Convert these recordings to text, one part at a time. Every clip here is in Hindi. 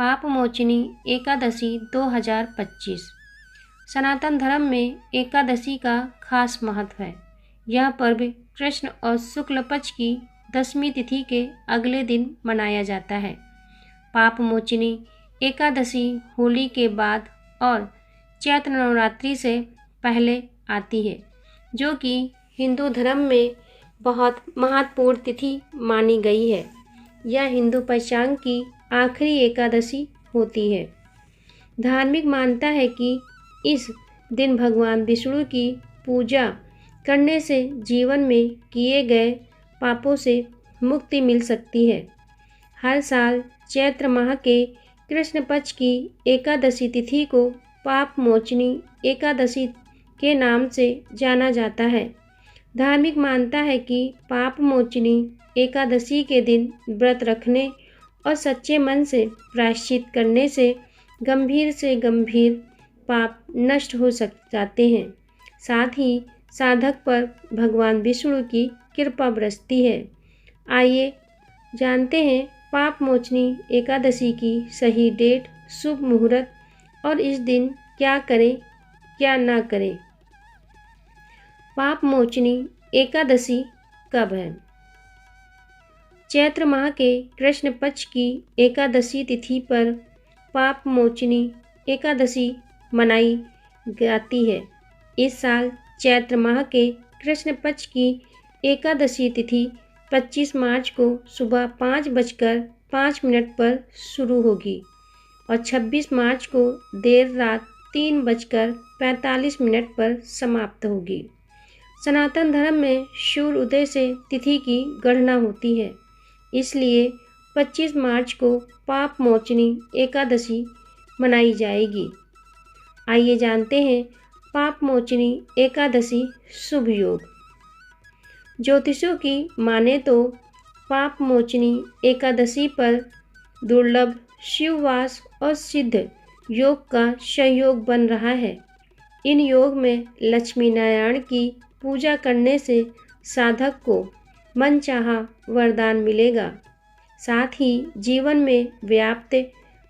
पापमोचनी एकादशी 2025। सनातन धर्म में एकादशी का खास महत्व है। यह पर्व कृष्ण और शुक्ल पक्ष की दशमी तिथि के अगले दिन मनाया जाता है। पापमोचनी एकादशी होली के बाद और चैत्र नवरात्रि से पहले आती है, जो कि हिंदू धर्म में बहुत महत्वपूर्ण तिथि मानी गई है। यह हिंदू पंचांग की आखिरी एकादशी होती है। धार्मिक मान्यता है कि इस दिन भगवान विष्णु की पूजा करने से जीवन में किए गए पापों से मुक्ति मिल सकती है। हर साल चैत्र माह के कृष्ण पक्ष की एकादशी तिथि को पापमोचनी एकादशी के नाम से जाना जाता है। धार्मिक मान्यता है कि पापमोचनी एकादशी के दिन व्रत रखने और सच्चे मन से प्रायश्चित करने से गंभीर पाप नष्ट हो जाते हैं। साथ ही साधक पर भगवान विष्णु की कृपा बरसती है। आइए जानते हैं पापमोचनी एकादशी की सही डेट, शुभ मुहूर्त और इस दिन क्या करें क्या ना करें। पापमोचनी एकादशी कब है? चैत्र माह के कृष्ण पक्ष की एकादशी तिथि पर पापमोचनी एकादशी मनाई जाती है। इस साल चैत्र माह के कृष्ण पक्ष की एकादशी तिथि 25 मार्च को सुबह 5:05 पर शुरू होगी और 26 मार्च को देर रात 3:45 पर समाप्त होगी। सनातन धर्म में सूर्य उदय से तिथि की गणना होती है, इसलिए 25 मार्च को पापमोचनी एकादशी मनाई जाएगी। आइए जानते हैं पापमोचनी एकादशी शुभ योग। ज्योतिषों की माने तो पापमोचनी एकादशी पर दुर्लभ शिववास और सिद्ध योग का संयोग बन रहा है। इन योग में लक्ष्मी नारायण की पूजा करने से साधक को मनचाहा वरदान मिलेगा। साथ ही जीवन में व्याप्त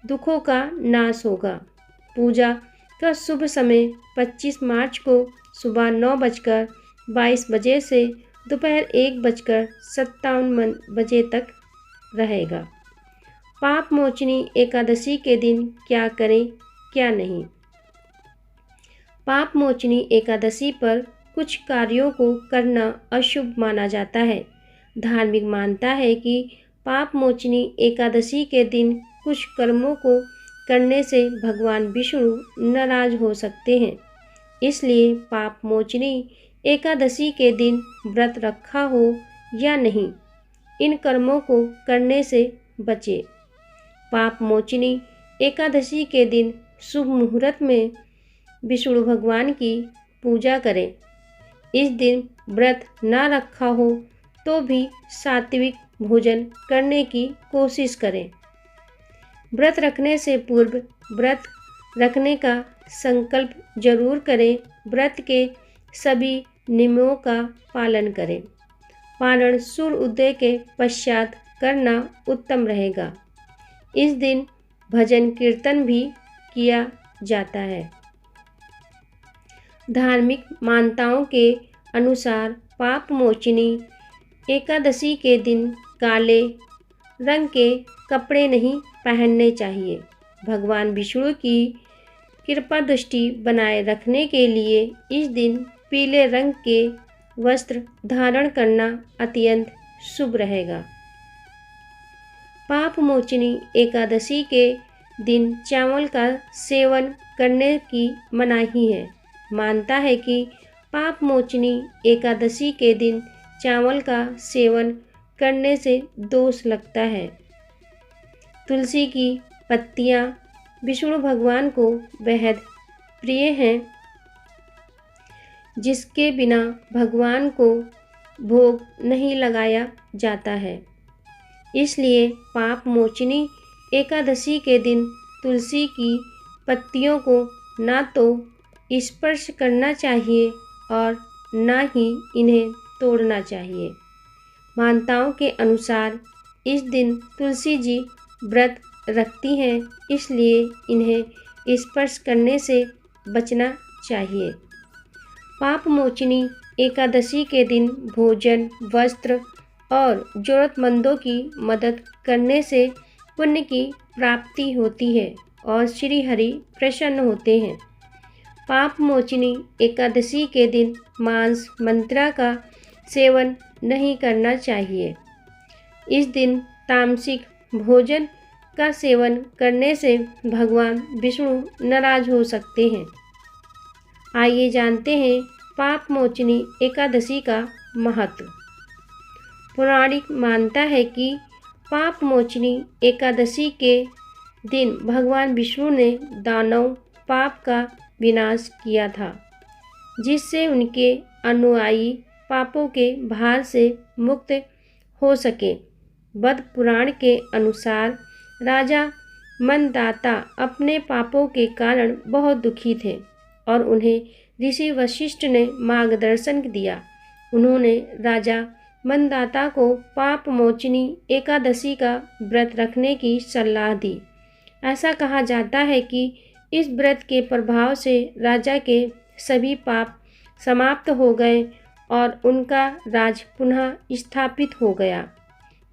दुखों का नाश होगा। पूजा का शुभ समय 25 मार्च को सुबह 9:22 से दोपहर 1:57 तक रहेगा। पापमोचनी एकादशी के दिन क्या करें क्या नहीं। पापमोचनी एकादशी पर कुछ कार्यों को करना अशुभ माना जाता है। धार्मिक मान्यता है कि पापमोचनी एकादशी के दिन कुछ कर्मों को करने से भगवान विष्णु नाराज हो सकते हैं, इसलिए पापमोचनी एकादशी के दिन व्रत रखा हो या नहीं, इन कर्मों को करने से बचे। पापमोचनी एकादशी के दिन शुभ मुहूर्त में विष्णु भगवान की पूजा करें। इस दिन व्रत ना रखा हो तो भी सात्विक भोजन करने की कोशिश करें। व्रत रखने से पूर्व व्रत रखने का संकल्प जरूर करें। व्रत के सभी नियमों का पालन करें। पारण सूर्य उदय के पश्चात करना उत्तम रहेगा। इस दिन भजन कीर्तन भी किया जाता है। धार्मिक मान्यताओं के अनुसार पापमोचनी एकादशी के दिन काले रंग के कपड़े नहीं पहनने चाहिए। भगवान विष्णु की कृपा दृष्टि बनाए रखने के लिए इस दिन पीले रंग के वस्त्र धारण करना अत्यंत शुभ रहेगा। पापमोचनी एकादशी के दिन चावल का सेवन करने की मनाही है। मानता है कि पापमोचनी एकादशी के दिन चावल का सेवन करने से दोष लगता है। तुलसी की पत्तियां विष्णु भगवान को बेहद प्रिय हैं, जिसके बिना भगवान को भोग नहीं लगाया जाता है। इसलिए पापमोचनी एकादशी के दिन तुलसी की पत्तियों को ना तो स्पर्श करना चाहिए और ना ही इन्हें तोड़ना चाहिए। मान्यताओं के अनुसार इस दिन तुलसी जी व्रत रखती हैं, इसलिए इन्हें स्पर्श करने से बचना चाहिए। पाप मोचनी एकादशी के दिन भोजन, वस्त्र और ज़रूरतमंदों की मदद करने से पुण्य की प्राप्ति होती है और श्री हरि प्रसन्न होते हैं। पाप मोचनी एकादशी के दिन मांस, मंत्रा का सेवन नहीं करना चाहिए। इस दिन तामसिक भोजन का सेवन करने से भगवान विष्णु नाराज हो सकते हैं। आइए जानते हैं पाप मोचनी एकादशी का महत्व। पौराणिक मानता है कि पाप मोचनी एकादशी के दिन भगवान विष्णु ने दानव पाप का विनाश किया था, जिससे उनके अनुयायी पापों के भार से मुक्त हो सके। बद्ध पुराण के अनुसार राजा मनदाता अपने पापों के कारण बहुत दुखी थे और उन्हें ऋषि वशिष्ठ ने मार्गदर्शन दिया। उन्होंने राजा मनदाता को पाप मोचनी एकादशी का व्रत रखने की सलाह दी। ऐसा कहा जाता है कि इस व्रत के प्रभाव से राजा के सभी पाप समाप्त हो गए और उनका राज पुनः स्थापित हो गया।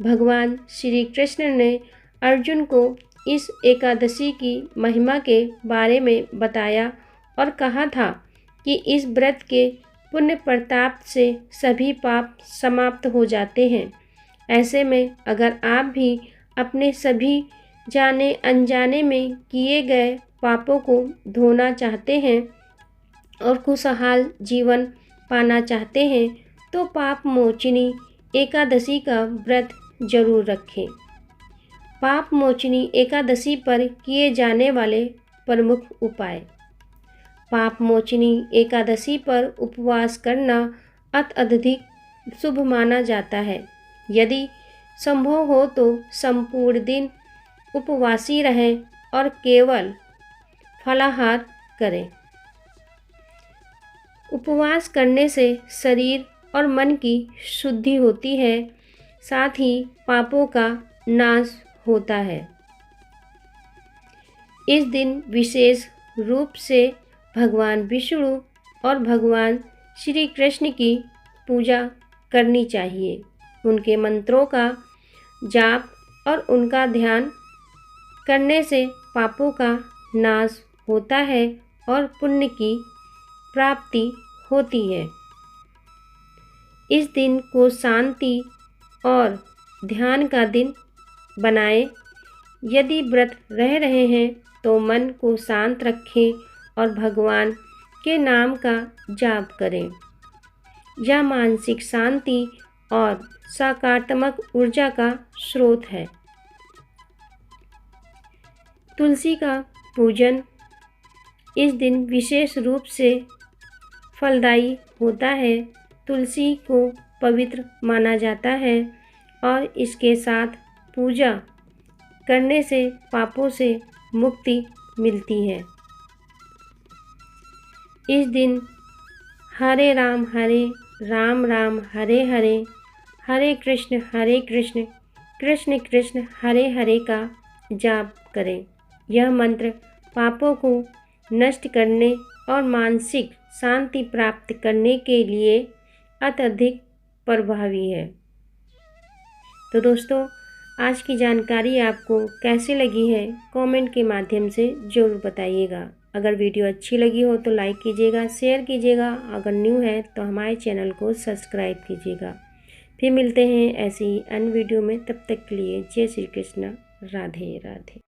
भगवान श्री कृष्ण ने अर्जुन को इस एकादशी की महिमा के बारे में बताया और कहा था कि इस व्रत के पुण्य प्रताप से सभी पाप समाप्त हो जाते हैं। ऐसे में अगर आप भी अपने सभी जाने अनजाने में किए गए पापों को धोना चाहते हैं और खुशहाल जीवन पाना चाहते हैं तो पाप मोचनी एकादशी का व्रत जरूर रखें। पाप मोचनी एकादशी पर किए जाने वाले प्रमुख उपाय। पाप मोचनी एकादशी पर उपवास करना अत्यधिक शुभ माना जाता है। यदि संभव हो तो संपूर्ण दिन उपवासी रहें और केवल फलाहार करें। उपवास करने से शरीर और मन की शुद्धि होती है, साथ ही पापों का नाश होता है। इस दिन विशेष रूप से भगवान विष्णु और भगवान श्री कृष्ण की पूजा करनी चाहिए। उनके मंत्रों का जाप और उनका ध्यान करने से पापों का नाश होता है और पुण्य की प्राप्ति होती है। इस दिन को शांति और ध्यान का दिन बनाएं। यदि व्रत रह रहे हैं तो मन को शांत रखें और भगवान के नाम का जाप करें। यह मानसिक शांति और सकारात्मक ऊर्जा का स्रोत है। तुलसी का पूजन इस दिन विशेष रूप से फलदायी होता है। तुलसी को पवित्र माना जाता है और इसके साथ पूजा करने से पापों से मुक्ति मिलती है। इस दिन हरे राम राम हरे हरे, हरे कृष्ण कृष्ण कृष्ण हरे हरे का जाप करें। यह मंत्र पापों को नष्ट करने और मानसिक शांति प्राप्त करने के लिए अत्यधिक प्रभावी है। तो दोस्तों, आज की जानकारी आपको कैसी लगी है कमेंट के माध्यम से ज़रूर बताइएगा। अगर वीडियो अच्छी लगी हो तो लाइक कीजिएगा, शेयर कीजिएगा। अगर न्यू है तो हमारे चैनल को सब्सक्राइब कीजिएगा। फिर मिलते हैं ऐसी ही अन्य वीडियो में। तब तक के लिए जय श्री कृष्ण, राधे राधे।